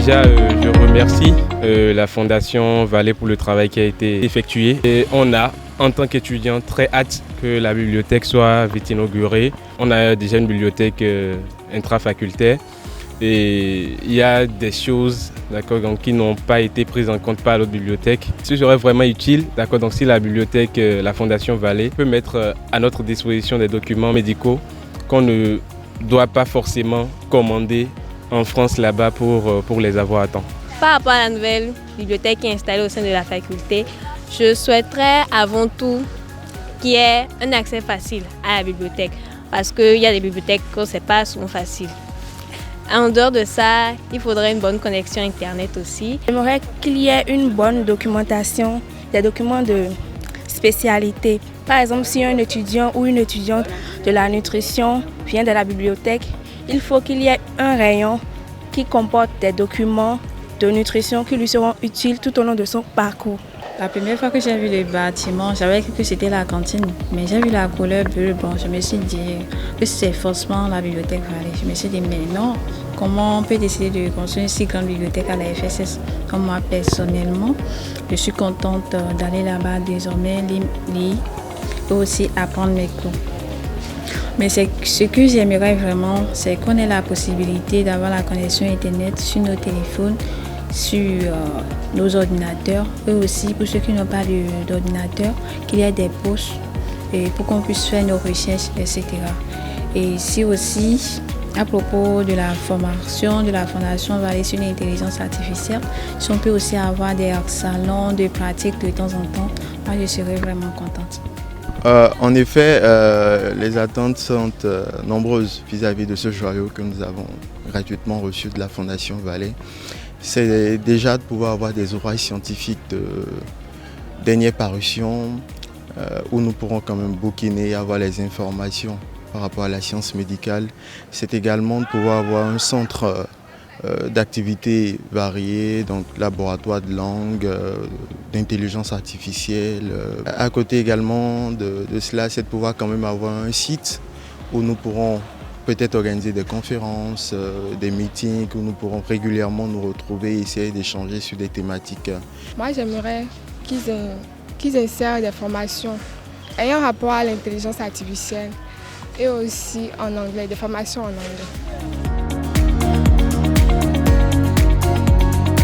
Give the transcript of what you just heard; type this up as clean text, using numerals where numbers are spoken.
Déjà, je remercie la Fondation Vallée pour le travail qui a été effectué. Et on a, en tant qu'étudiant, très hâte que la bibliothèque soit vite inaugurée. On a déjà une bibliothèque intrafacultaire et il y a des choses qui n'ont pas été prises en compte par l'autre bibliothèque. Ce serait vraiment utile, donc si la bibliothèque, la Fondation Vallée peut mettre à notre disposition des documents médicaux qu'on ne doit pas forcément commander en France là-bas pour les avoir à temps. Par rapport à la nouvelle bibliothèque qui est installée au sein de la faculté, je souhaiterais avant tout qu'il y ait un accès facile à la bibliothèque parce qu'il y a des bibliothèques que ce n'est pas souvent facile. En dehors de ça, il faudrait une bonne connexion Internet aussi. J'aimerais qu'il y ait une bonne documentation, des documents de spécialité. Par exemple, si un étudiant ou une étudiante de la nutrition vient de la bibliothèque, il faut qu'il y ait un rayon qui comporte des documents de nutrition qui lui seront utiles tout au long de son parcours. La première fois que j'ai vu le bâtiment, j'avais cru que c'était la cantine, mais j'ai vu la couleur bleue. Bon, je me suis dit que c'est forcément la bibliothèque Vallée. Je me suis dit, mais non, comment on peut décider de construire une si grande bibliothèque à la FSS? Comme moi, personnellement, je suis contente d'aller là-bas désormais, lire et aussi apprendre mes cours. Mais ce que j'aimerais vraiment, c'est qu'on ait la possibilité d'avoir la connexion Internet sur nos téléphones, sur nos ordinateurs, et aussi pour ceux qui n'ont pas d'ordinateur, qu'il y ait des postes pour qu'on puisse faire nos recherches, etc. Et ici aussi, à propos de la formation de la Fondation Vallée sur l'intelligence artificielle, si on peut aussi avoir des salons de pratique de temps en temps, moi je serais vraiment contente. En effet, les attentes sont nombreuses vis-à-vis de ce joyau que nous avons gratuitement reçu de la Fondation Vallée. C'est déjà de pouvoir avoir des ouvrages scientifiques de dernière parution où nous pourrons quand même bouquiner et avoir les informations par rapport à la science médicale. C'est également de pouvoir avoir un centre d'activités variées, donc laboratoire de langue, d'intelligence artificielle. À côté également de cela, c'est de pouvoir quand même avoir un site où nous pourrons peut-être organiser des conférences, des meetings, où nous pourrons régulièrement nous retrouver et essayer d'échanger sur des thématiques. Moi, j'aimerais qu'ils insèrent des formations ayant rapport à l'intelligence artificielle et aussi en anglais, des formations en anglais.